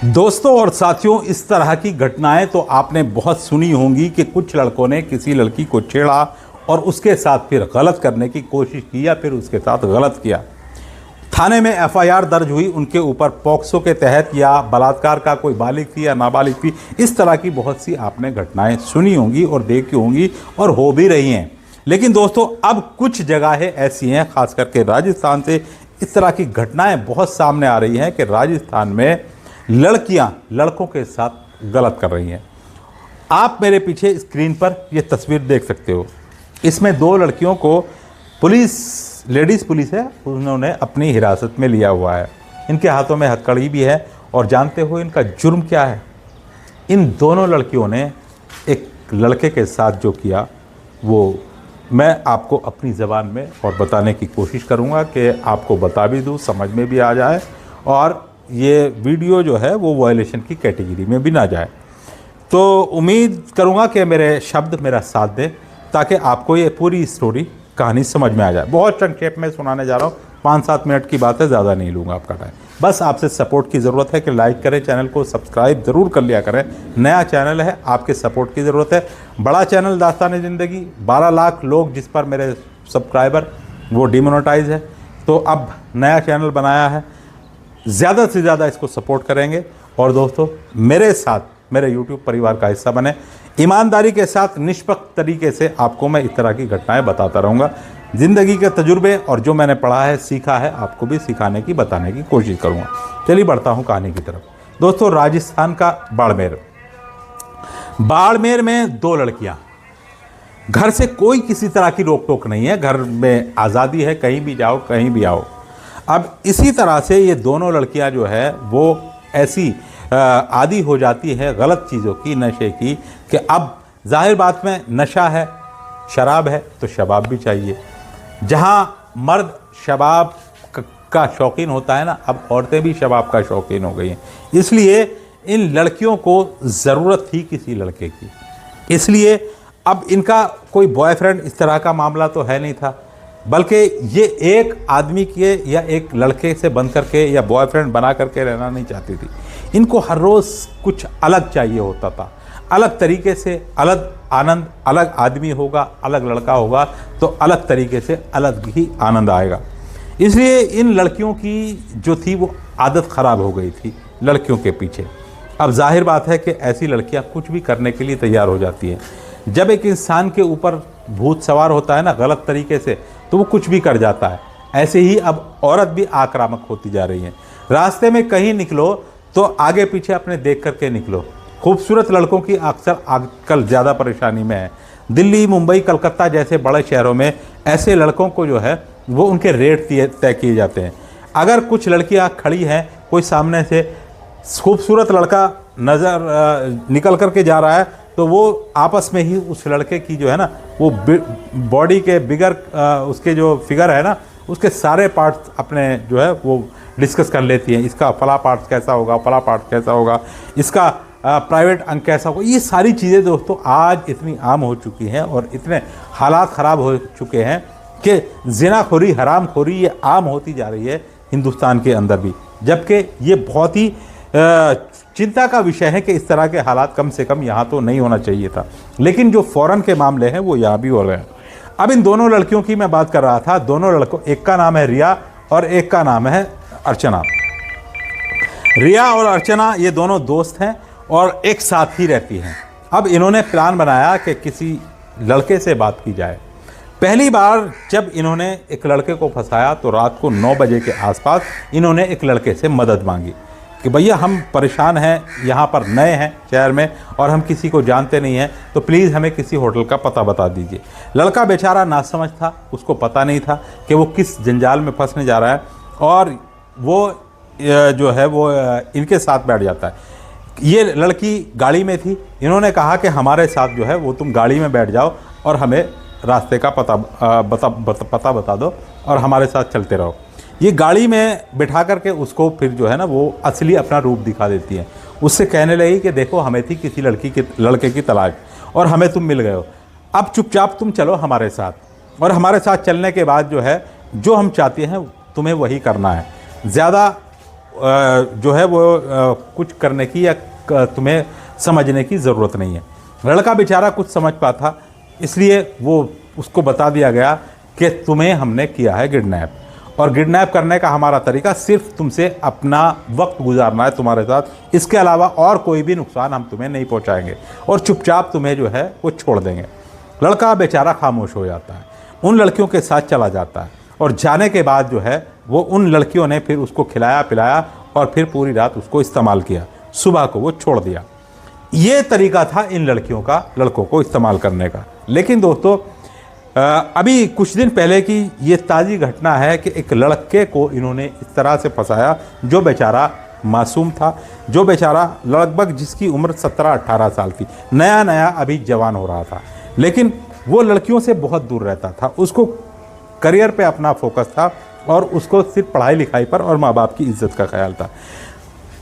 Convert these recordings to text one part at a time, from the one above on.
दोस्तों और साथियों, इस तरह की घटनाएं तो आपने बहुत सुनी होंगी कि कुछ लड़कों ने किसी लड़की को छेड़ा और उसके साथ फिर गलत करने की कोशिश की या फिर उसके साथ गलत किया। थाने में एफआईआर दर्ज हुई उनके ऊपर पॉक्सो के तहत, या बलात्कार का कोई बालिग थी या नाबालिग थी। इस तरह की बहुत सी आपने घटनाएं सुनी होंगी और देखी होंगी और हो भी रही हैं। लेकिन दोस्तों, अब कुछ जगहें ऐसी हैं, खास करके राजस्थान से इस तरह की घटनाएं बहुत सामने आ रही हैं कि राजस्थान में लड़कियां लड़कों के साथ गलत कर रही हैं। आप मेरे पीछे स्क्रीन पर यह तस्वीर देख सकते हो। इसमें दो लड़कियों को पुलिस, लेडीज़ पुलिस है, उन्होंने अपनी हिरासत में लिया हुआ है। इनके हाथों में हथकड़ी भी है। और जानते हो इनका जुर्म क्या है? इन दोनों लड़कियों ने एक लड़के के साथ जो किया वो मैं आपको अपनी ज़बान में और बताने की कोशिश करूँगा कि आपको बता भी दूँ, समझ में भी आ जाए और ये वीडियो जो है वो वायलेशन की कैटेगरी में भी ना जाए। तो उम्मीद करूँगा कि मेरे शब्द मेरा साथ दें ताकि आपको ये पूरी स्टोरी, कहानी समझ में आ जाए। बहुत संक्षेप में सुनाने जा रहा हूँ, 5-7 मिनट की बात है, ज़्यादा नहीं लूँगा आपका टाइम। बस आपसे सपोर्ट की ज़रूरत है कि लाइक करें, चैनल को सब्सक्राइब ज़रूर कर लिया करें। नया चैनल है, आपके सपोर्ट की ज़रूरत है। बड़ा चैनल दास्तान ज़िंदगी, 12 लाख लोग जिस पर मेरे सब्सक्राइबर वो डिमोनेटाइज है, तो अब नया चैनल बनाया है। ज़्यादा से ज़्यादा इसको सपोर्ट करेंगे और दोस्तों मेरे साथ मेरे YouTube परिवार का हिस्सा बने। ईमानदारी के साथ निष्पक्ष तरीके से आपको मैं इस तरह की घटनाएं बताता रहूँगा। ज़िंदगी के तजुर्बे और जो मैंने पढ़ा है, सीखा है, आपको भी सिखाने की, बताने की कोशिश करूँगा। चलिए बढ़ता हूँ कहानी की तरफ। दोस्तों, राजस्थान का बाड़मेर में दो लड़कियाँ, घर से कोई किसी तरह की रोक टोक नहीं है, घर में आज़ादी है, कहीं भी जाओ कहीं भी आओ। अब इसी तरह से ये दोनों लड़कियां जो है वो ऐसी आदी हो जाती है गलत चीज़ों की, नशे की, कि अब जाहिर बात में नशा है, शराब है तो शबाब भी चाहिए। जहां मर्द शबाब का शौकीन होता है ना, अब औरतें भी शबाब का शौकीन हो गई हैं। इसलिए इन लड़कियों को ज़रूरत थी किसी लड़के की। इसलिए अब इनका कोई बॉयफ्रेंड इस तरह का मामला तो है नहीं था, बल्कि ये एक आदमी के या एक लड़के से बन करके या बॉयफ्रेंड बना करके रहना नहीं चाहती थी। इनको हर रोज़ कुछ अलग चाहिए होता था, अलग तरीके से, अलग आनंद। अलग आदमी होगा, अलग लड़का होगा तो अलग तरीके से अलग ही आनंद आएगा। इसलिए इन लड़कियों की जो थी वो आदत ख़राब हो गई थी लड़कियों के पीछे। अब जाहिर बात है कि ऐसी लड़कियां कुछ भी करने के लिए तैयार हो जाती हैं। जब एक इंसान के ऊपर भूत सवार होता है ना गलत तरीके से, तो वो कुछ भी कर जाता है। ऐसे ही अब औरत भी आक्रामक होती जा रही है। रास्ते में कहीं निकलो तो आगे पीछे अपने देख करके निकलो। खूबसूरत लड़कों की अक्सर आजकल ज़्यादा परेशानी में है। दिल्ली, मुंबई, कलकत्ता जैसे बड़े शहरों में ऐसे लड़कों को जो है वो उनके रेट तय किए जाते हैं। अगर कुछ लड़कियां खड़ी हैं, कोई सामने से खूबसूरत लड़का नज़र निकल करके जा रहा है, तो वो आपस में ही उस लड़के की जो है ना वो बॉडी के बिगर उसके जो फिगर है ना, उसके सारे पार्ट्स अपने जो है वो डिस्कस कर लेती हैं। इसका फला पार्ट कैसा होगा, फला पार्ट कैसा होगा, इसका प्राइवेट अंग कैसा होगा। ये सारी चीज़ें दोस्तों आज इतनी आम हो चुकी हैं और इतने हालात ख़राब हो चुके हैं कि ज़िनाखोरी, हरामखोरी ये आम होती जा रही है हिंदुस्तान के अंदर भी। जबकि ये बहुत ही चिंता का विषय है कि इस तरह के हालात कम से कम यहाँ तो नहीं होना चाहिए था। लेकिन जो फ़ौरन के मामले हैं वो यहाँ भी हो रहे हैं। अब इन दोनों लड़कियों की मैं बात कर रहा था। दोनों लड़कों, एक का नाम है रिया और एक का नाम है अर्चना। रिया और अर्चना ये दोनों दोस्त हैं और एक साथ ही रहती हैं। अब इन्होंने प्लान बनाया कि किसी लड़के से बात की जाए। पहली बार जब इन्होंने एक लड़के को फंसाया तो रात को 9 बजे के आसपास इन्होंने एक लड़के से मदद मांगी कि भैया हम परेशान हैं, यहाँ पर नए हैं शहर में और हम किसी को जानते नहीं हैं, तो प्लीज़ हमें किसी होटल का पता बता दीजिए। लड़का बेचारा नासमझ था, उसको पता नहीं था कि वो किस जंजाल में फंसने जा रहा है और वो जो है वो इनके साथ बैठ जाता है। ये लड़की गाड़ी में थी। इन्होंने कहा कि हमारे साथ जो है वो तुम गाड़ी में बैठ जाओ और हमें रास्ते का पता बता दो और हमारे साथ चलते रहो। ये गाड़ी में बिठा करके उसको फिर जो है ना वो असली अपना रूप दिखा देती है। उससे कहने लगी कि देखो हमें थी किसी लड़के की तलाश और हमें तुम मिल गए हो, अब चुपचाप तुम चलो हमारे साथ और हमारे साथ चलने के बाद जो है जो हम चाहते हैं तुम्हें वही करना है। ज़्यादा जो है वो कुछ करने की या तुम्हें समझने की ज़रूरत नहीं है। लड़का बेचारा कुछ समझ पाता, इसलिए वो उसको बता दिया गया कि तुम्हें हमने किया है किडनैप, और किडनैप करने का हमारा तरीका सिर्फ तुमसे अपना वक्त गुजारना है तुम्हारे साथ, इसके अलावा और कोई भी नुकसान हम तुम्हें नहीं पहुंचाएंगे और चुपचाप तुम्हें जो है वो छोड़ देंगे। लड़का बेचारा खामोश हो जाता है, उन लड़कियों के साथ चला जाता है, और जाने के बाद जो है वो उन लड़कियों ने फिर उसको खिलाया पिलाया और फिर पूरी रात उसको इस्तेमाल किया, सुबह को वो छोड़ दिया। ये तरीका था इन लड़कियों का लड़कों को इस्तेमाल करने का। लेकिन दोस्तों अभी कुछ दिन पहले की ये ताज़ी घटना है कि एक लड़के को इन्होंने इस तरह से फंसाया जो बेचारा मासूम था, जो बेचारा लगभग जिसकी उम्र 17-18 साल थी, नया नया अभी जवान हो रहा था, लेकिन वो लड़कियों से बहुत दूर रहता था। उसको करियर पे अपना फोकस था और उसको सिर्फ पढ़ाई लिखाई पर और माँ बाप की इज्जत का ख्याल था।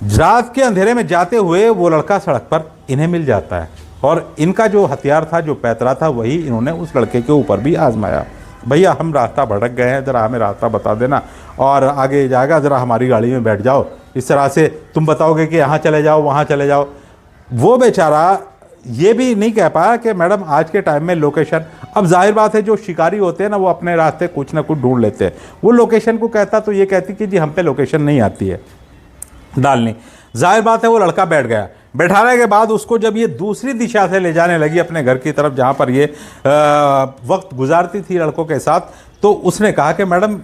रात के अंधेरे में जाते हुए वो लड़का सड़क पर इन्हें मिल जाता है, और इनका जो हथियार था, जो पैतरा था, वही इन्होंने उस लड़के के ऊपर भी आजमाया। भैया हम रास्ता भटक गए हैं, ज़रा हमें रास्ता बता देना और आगे जाएगा, ज़रा हमारी गाड़ी में बैठ जाओ, इस तरह से तुम बताओगे कि यहाँ चले जाओ वहाँ चले जाओ। वो बेचारा ये भी नहीं कह पाया कि मैडम आज के टाइम में लोकेशन, अब जाहिर बात है जो शिकारी होते हैं ना वो अपने रास्ते कुछ ना कुछ ढूंढ लेते हैं। वो लोकेशन को कहता तो ये कहती कि जी हम पे लोकेशन नहीं आती है डालनी। जाहिर बात है वो लड़का बैठ गया। बैठाने के बाद उसको जब ये दूसरी दिशा से ले जाने लगी अपने घर की तरफ जहाँ पर ये वक्त गुजारती थी लड़कों के साथ, तो उसने कहा कि मैडम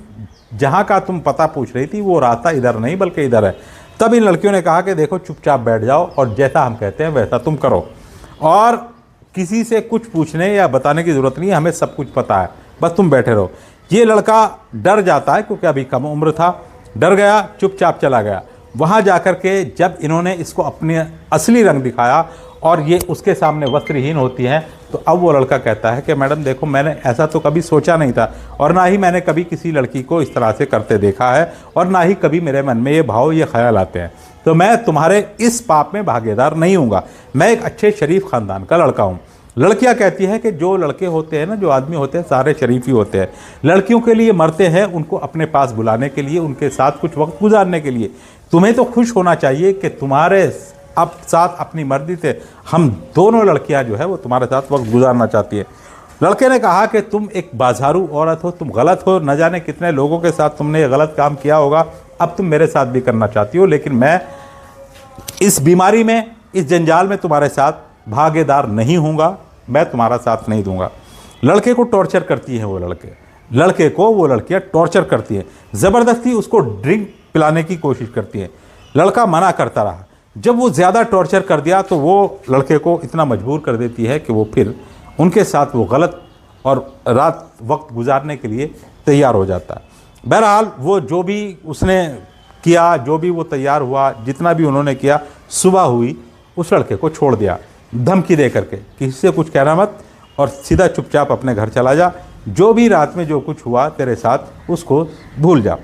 जहाँ का तुम पता पूछ रही थी वो रास्ता इधर नहीं बल्कि इधर है। तब इन लड़कियों ने कहा कि देखो चुपचाप बैठ जाओ और जैसा हम कहते हैं वैसा तुम करो, और किसी से कुछ पूछने या बताने की ज़रूरत नहीं है, हमें सब कुछ पता है, बस तुम बैठे रहो। ये लड़का डर जाता है क्योंकि अभी कम उम्र था, डर गया, चुपचाप चला गया। वहाँ जाकर के जब इन्होंने इसको अपने असली रंग दिखाया और ये उसके सामने वस्त्रहीन होती हैं, तो अब वो लड़का कहता है कि मैडम देखो मैंने ऐसा तो कभी सोचा नहीं था, और ना ही मैंने कभी किसी लड़की को इस तरह से करते देखा है, और ना ही कभी मेरे मन में ये भाव ये ख्याल आते हैं, तो मैं तुम्हारे इस पाप में भागीदार नहीं हूँगा। मैं एक अच्छे शरीफ ख़ानदान का लड़का हूँ। लड़कियां कहती हैं कि जो लड़के होते हैं ना, जो आदमी होते हैं, सारे शरीफ ही होते हैं। लड़कियों के लिए मरते हैं उनको अपने पास बुलाने के लिए, उनके साथ कुछ वक्त गुजारने के लिए। तुम्हें तो खुश होना चाहिए कि तुम्हारे अब साथ अपनी मर्जी से हम दोनों लड़कियां जो है वो तुम्हारे साथ वक्त गुजारना चाहती है। लड़के ने कहा कि तुम एक बाजारू औरत हो, तुम गलत हो, न जाने कितने लोगों के साथ तुमने ये गलत काम किया होगा, अब तुम मेरे साथ भी करना चाहती हो, लेकिन मैं इस बीमारी में, इस जंजाल में तुम्हारे साथ भागीदार नहीं हूँगा, मैं तुम्हारा साथ नहीं दूंगा। लड़के को टॉर्चर करती हैं वो लड़के को वो लड़कियां टॉर्चर करती हैं, ज़बरदस्ती उसको ड्रिंक पिलाने की कोशिश करती हैं। लड़का मना करता रहा। जब वो ज़्यादा टॉर्चर कर दिया तो वो लड़के को इतना मजबूर कर देती है कि वो फिर उनके साथ वो गलत और रात वक्त गुजारने के लिए तैयार हो जाता है। बहरहाल वो जो भी उसने किया, जो भी वो तैयार हुआ, जितना भी उन्होंने किया, सुबह हुई उस लड़के को छोड़ दिया धमकी दे करके, किसी से कुछ कहना मत और सीधा चुपचाप अपने घर चला जा, जो भी रात में जो कुछ हुआ तेरे साथ उसको भूल जा।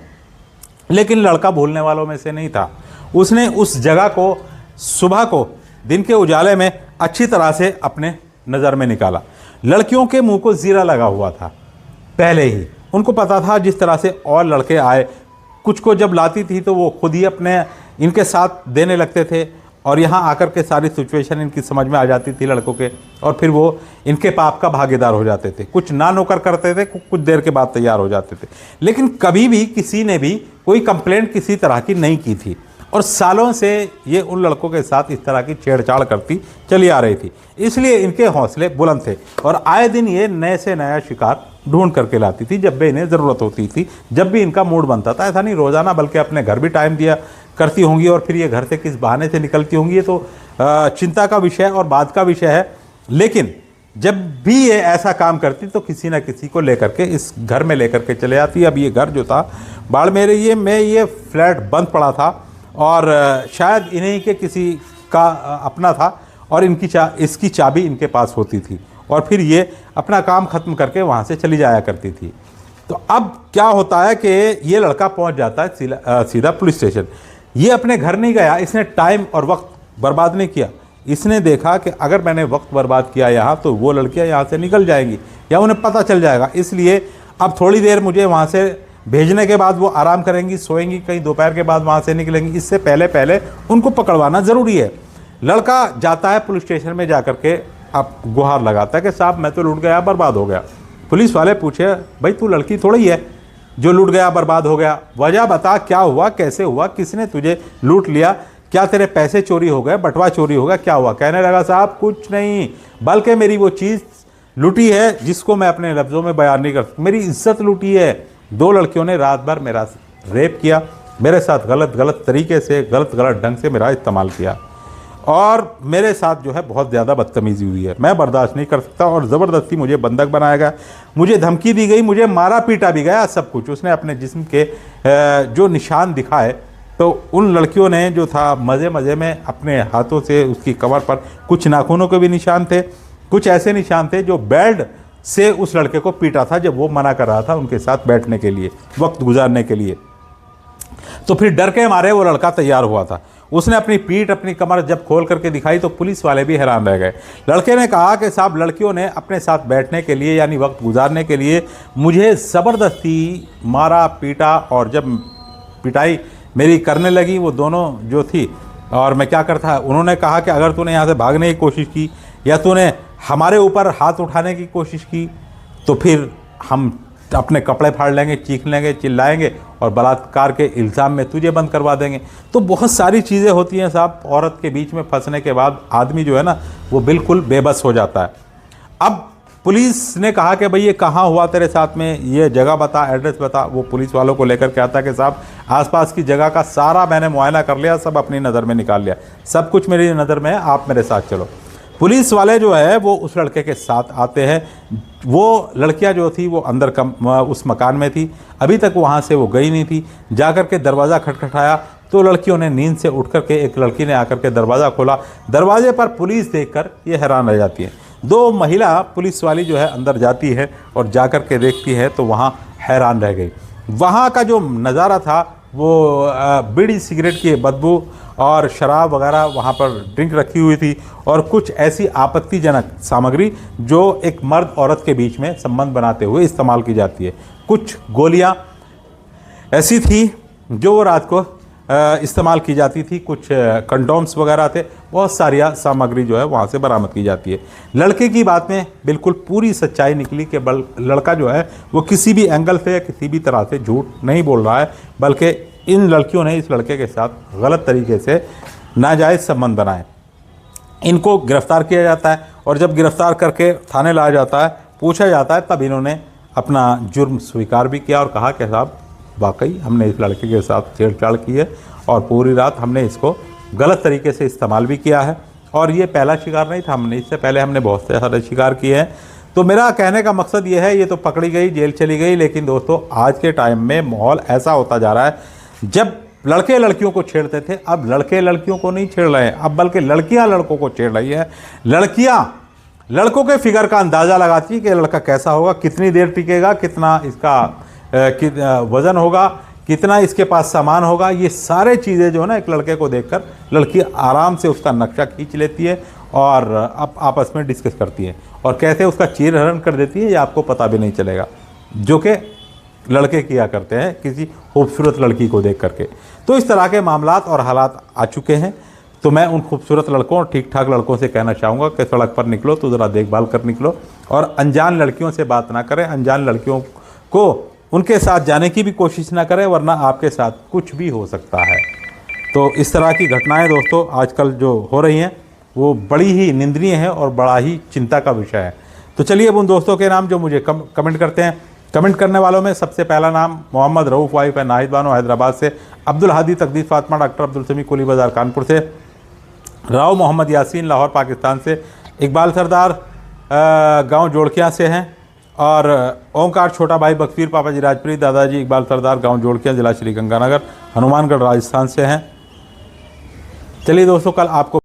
लेकिन लड़का भूलने वालों में से नहीं था। उसने उस जगह को सुबह को दिन के उजाले में अच्छी तरह से अपने नज़र में निकाला। लड़कियों के मुंह को जीरा लगा हुआ था पहले ही, उनको पता था जिस तरह से और लड़के आए, कुछ को जब लाती थी तो वो खुद ही अपने इनके साथ देने लगते थे, और यहाँ आकर के सारी सिचुएशन इनकी समझ में आ जाती थी लड़कों के, और फिर वो इनके पाप का भागीदार हो जाते थे। कुछ ना नौकर करते थे, कुछ देर के बाद तैयार हो जाते थे, लेकिन कभी भी किसी ने भी कोई कंप्लेंट किसी तरह की नहीं की थी, और सालों से ये उन लड़कों के साथ इस तरह की छेड़छाड़ करती चली आ रही थी। इसलिए इनके हौसले बुलंद थे, और आए दिन ये नए से नया शिकार ढूंढ करके लाती थी जब भी इन्हें ज़रूरत होती थी, जब भी इनका मूड बनता था। ऐसा नहीं रोज़ाना, बल्कि अपने घर भी टाइम दिया करती होंगी, और फिर ये घर से किस बहाने से निकलती होंगी ये तो चिंता का विषय और बात का विषय है। लेकिन जब भी ये ऐसा काम करती तो किसी न किसी को लेकर के इस घर में लेकर के चले आती। अब ये घर जो था बाड़मेर में ये फ्लैट बंद पड़ा था, और शायद इन्हीं के किसी का अपना था, और इसकी चाबी इनके पास होती थी, और फिर ये अपना काम ख़त्म करके वहाँ से चली जाया करती थी। तो अब क्या होता है कि ये लड़का पहुँच जाता है सीधा पुलिस स्टेशन। ये अपने घर नहीं गया, इसने टाइम और वक्त बर्बाद नहीं किया। इसने देखा कि अगर मैंने वक्त बर्बाद किया यहाँ तो वो लड़कियाँ यहाँ से निकल जाएंगी या उन्हें पता चल जाएगा, इसलिए अब थोड़ी देर मुझे वहाँ से भेजने के बाद वो आराम करेंगी, सोएंगी, कहीं दोपहर के बाद वहाँ से निकलेंगी। इससे पहले पहले उनको पकड़वाना ज़रूरी है। लड़का जाता है पुलिस स्टेशन में, जा कर के अब गुहार लगाता है कि साहब मैं तो लूट गया, बर्बाद हो गया। पुलिस वाले पूछे भाई तू लड़की थोड़ी है जो लूट गया बर्बाद हो गया, वजह बता, क्या हुआ, कैसे हुआ, किसने तुझे लूट लिया, क्या तेरे पैसे चोरी हो गए, बटवा चोरी हो गया, क्या हुआ? कहने लगा साहब कुछ नहीं, बल्कि मेरी वो चीज़ लूटी है जिसको मैं अपने लफ्ज़ों में बयान नहीं कर सकता, मेरी इज्जत लूटी है। 2 लड़कियों ने रात भर मेरा रेप किया, मेरे साथ गलत तरीके से गलत ढंग से मेरा इस्तेमाल किया और मेरे साथ जो है बहुत ज़्यादा बदतमीज़ी हुई है। मैं बर्दाश्त नहीं कर सकता और ज़बरदस्ती मुझे बंधक बनाया गया, मुझे धमकी दी गई, मुझे मारा पीटा भी गया, सब कुछ। उसने अपने जिस्म के जो निशान दिखाए तो उन लड़कियों ने जो था मज़े में अपने हाथों से उसकी कमर पर कुछ नाखूनों के भी निशान थे, कुछ ऐसे निशान थे जो बेल्ट से उस लड़के को पीटा था जब वो मना कर रहा था उनके साथ बैठने के लिए, वक्त गुजारने के लिए। तो फिर डर के मारे वो लड़का तैयार हुआ था। उसने अपनी पीठ, अपनी कमर जब खोल करके दिखाई तो पुलिस वाले भी हैरान रह गए। लड़के ने कहा कि साहब लड़कियों ने अपने साथ बैठने के लिए यानी वक्त गुजारने के लिए मुझे ज़बरदस्ती मारा पीटा, और जब पिटाई मेरी करने लगी वो दोनों जो थी और मैं क्या करता, उन्होंने कहा कि अगर तूने यहाँ से भागने की कोशिश की या तूने हमारे ऊपर हाथ उठाने की कोशिश की तो फिर हम अपने कपड़े फाड़ लेंगे, चीख लेंगे, चिल्लाएंगे और बलात्कार के इल्ज़ाम में तुझे बंद करवा देंगे। तो बहुत सारी चीज़ें होती हैं साहब, औरत के बीच में फंसने के बाद आदमी जो है ना वो बिल्कुल बेबस हो जाता है। अब पुलिस ने कहा कि भाई ये कहाँ हुआ तेरे साथ में, ये जगह बता, एड्रेस बता। वो पुलिस वालों को लेकर के आता कि साहब आसपास की जगह का सारा मैंने मुआयना कर लिया, सब अपनी नज़र में निकाल लिया, सब कुछ मेरी नज़र में है, आप मेरे साथ चलो। पुलिस वाले जो है वो उस लड़के के साथ आते हैं। वो लड़कियां जो थी वो अंदर उस मकान में थी, अभी तक वहाँ से वो गई नहीं थी। जाकर के दरवाज़ा खटखटाया तो लड़कियों ने नींद से उठ करके, एक लड़की ने आकर के दरवाज़ा खोला। दरवाजे पर पुलिस देखकर ये हैरान रह जाती है। 2 महिला पुलिस वाली जो है अंदर जाती है और जाकर के देखती है तो वहाँ हैरान रह गई। वहाँ का जो नज़ारा था वो बीड़ी सिगरेट की बदबू और शराब वगैरह वहाँ पर ड्रिंक रखी हुई थी और कुछ ऐसी आपत्तिजनक सामग्री जो एक मर्द औरत के बीच में संबंध बनाते हुए इस्तेमाल की जाती है। कुछ गोलियाँ ऐसी थी जो रात को इस्तेमाल की जाती थी, कुछ कंडोम्स वगैरह थे, बहुत सारी सामग्री जो है वहाँ से बरामद की जाती है। लड़के की बात में बिल्कुल पूरी सच्चाई निकली कि लड़का जो है वो किसी भी एंगल से, किसी भी तरह से झूठ नहीं बोल रहा है, बल्कि इन लड़कियों ने इस लड़के के साथ गलत तरीके से नाजायज़ संबंध बनाए। इनको गिरफ़्तार किया जाता है और जब गिरफ़्तार करके थाने लाया जाता है, पूछा जाता है, तब इन्होंने अपना जुर्म स्वीकार भी किया और कहा कि साहब वाकई हमने इस लड़के के साथ छेड़छाड़ की है और पूरी रात हमने इसको गलत तरीके से इस्तेमाल भी किया है और ये पहला शिकार नहीं था, इससे पहले हमने बहुत से सारे शिकार किए हैं। तो मेरा कहने का मकसद ये है, ये तो पकड़ी गई, जेल चली गई, लेकिन दोस्तों आज के टाइम में माहौल ऐसा होता जा रहा है, जब लड़के लड़कियों को छेड़ते थे अब लड़के लड़कियों को नहीं छेड़ रहे हैं, अब बल्कि लड़कियां लड़कों को छेड़ रही है। लड़कियां लड़कों के फिगर का अंदाज़ा लगाती है कि लड़का कैसा होगा, कितनी देर टिकेगा, कितना इसका वज़न होगा, कितना इसके पास सामान होगा। ये सारे चीज़ें जो है ना एक लड़के को देखकर लड़की आराम से उसका नक्शा खींच लेती है और अब आपस में डिस्कस करती है और कैसे उसका चीर हरण कर देती है ये आपको पता भी नहीं चलेगा, जो कि लड़के किया करते हैं किसी खूबसूरत लड़की को देख करके। तो इस तरह के मामलात और हालात आ चुके हैं। तो मैं उन खूबसूरत लड़कों और ठीक ठाक लड़कों से कहना चाहूँगा कि सड़क पर निकलो तो ज़रा देखभाल कर निकलो और अनजान लड़कियों से बात ना करें, अनजान लड़कियों को उनके साथ जाने की भी कोशिश ना करें, वरना आपके साथ कुछ भी हो सकता है। तो इस तरह की घटनाएं दोस्तों आजकल जो हो रही हैं वो बड़ी ही निंदनीय है और बड़ा ही चिंता का विषय है। तो चलिए अब उन दोस्तों के नाम जो मुझे कमेंट करते हैं, कमेंट करने वालों में सबसे पहला नाम मोहम्मद रऊफ़ वाइफ है नाहिद बानो हैदराबाद से, अब्दुल हादी तकदीस फातिमा डॉक्टर अब्दुल समी कुली बाज़ार कानपुर से, राव मोहम्मद यासीन लाहौर पाकिस्तान से, इकबाल सरदार गांव जोड़किया से हैं और ओंकार छोटा भाई बख्शीर पापा जी राजपुरी दादाजी इकबाल सरदार गांव जोड़किया जिला श्री गंगानगर हनुमानगढ़ राजस्थान से हैं। चलिए दोस्तों कल आपको